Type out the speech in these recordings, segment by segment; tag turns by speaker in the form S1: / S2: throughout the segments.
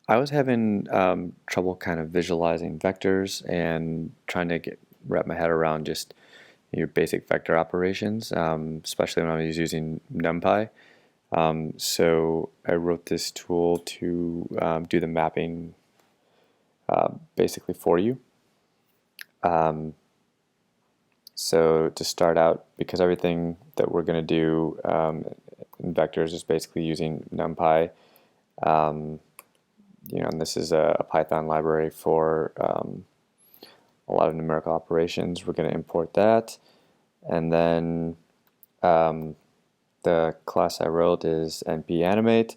S1: I was having trouble kind of visualizing vectors and trying to wrap my head around just your basic vector operations, especially when I was using Numpy. So I wrote this tool to do the mapping basically for you. So to start out, because everything that we're going to do in vectors is basically using Numpy, and this is a Python library for a lot of numerical operations. We're going to import that, and then the class I wrote is Numpy animate,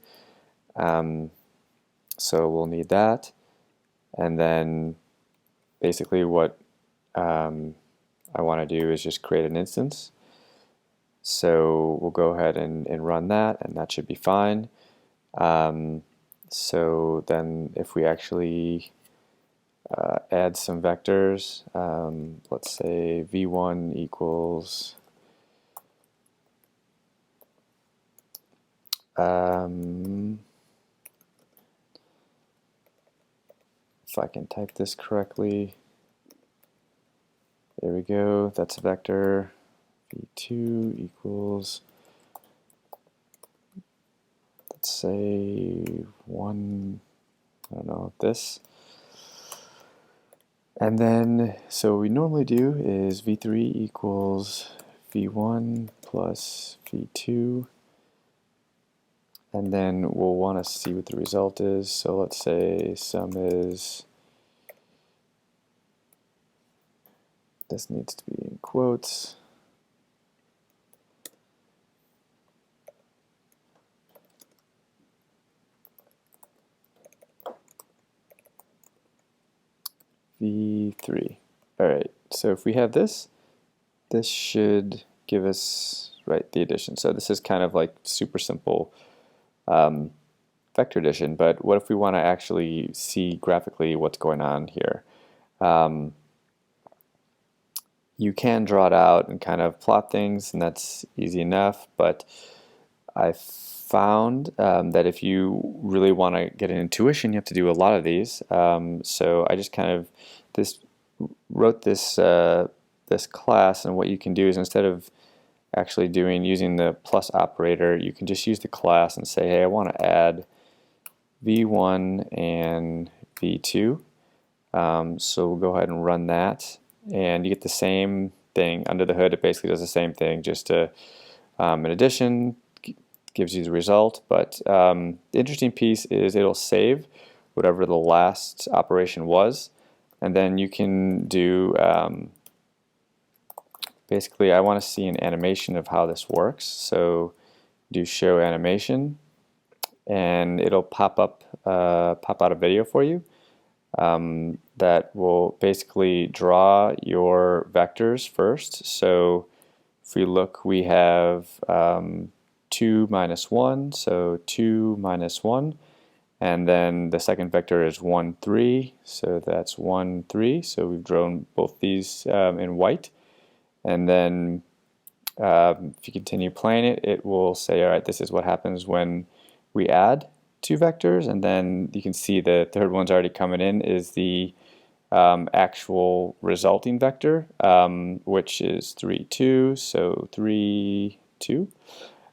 S1: so we'll need that, and then basically what I want to do is just create an instance. So we'll go ahead and run that, and that should be fine. So then if we actually add some vectors, let's say v1 equals if I can type this correctly, there we go, that's a vector. v2 equals, let's say 1, I don't know, this. And then, so what we normally do is v3 equals v1 plus v2. And then we'll want to see what the result is. So let's say sum is, this needs to be in quotes. v3. All right, so if we have this, this should give us, right, the addition. So this is kind of like super simple vector addition, but what if we want to actually see graphically what's going on here? You can draw it out and kind of plot things, and that's easy enough, but I found that if you really want to get an intuition, you have to do a lot of these. So I just kind of wrote this this class, and what you can do is instead of actually using the plus operator, you can just use the class and say, hey, I want to add v1 and v2. So we'll go ahead and run that, and you get the same thing under the hood. It basically does the same thing, just an addition gives you the result. But the interesting piece is it'll save whatever the last operation was, and then you can do basically, I want to see an animation of how this works. So do show animation, and it'll pop out a video for you that will basically draw your vectors first. So if we look, we have 2 minus 1, so 2 minus 1, and then the second vector is 1, 3, so that's 1, 3, so we've drawn both these in white. And then if you continue playing it, it will say, all right, this is what happens when we add two vectors, and then you can see the third one's already coming in is the actual resulting vector, which is 3, 2, so 3, 2,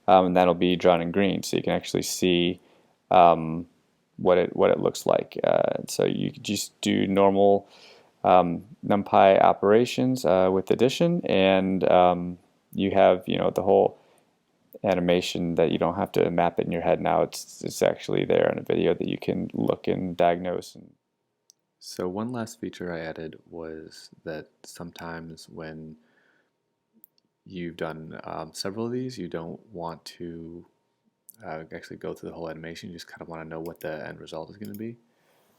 S1: and that'll be drawn in green, so you can actually see what it looks like. So you just do normal Numpy operations with addition, and you have the whole animation that you don't have to map it in your head now. It's actually there in a video that you can look and diagnose. So one last feature I added was that sometimes when you've done several of these, you don't want to actually go through the whole animation. You just kind of want to know what the end result is going to be.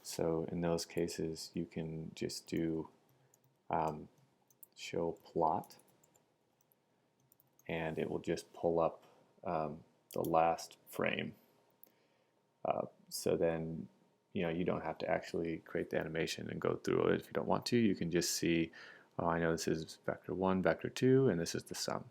S1: So in those cases, you can just do show plot, and it will just pull up the last frame. So then you don't have to actually create the animation and go through it if you don't want to. You can just see, oh, I know this is vector 1, vector 2, and this is the sum.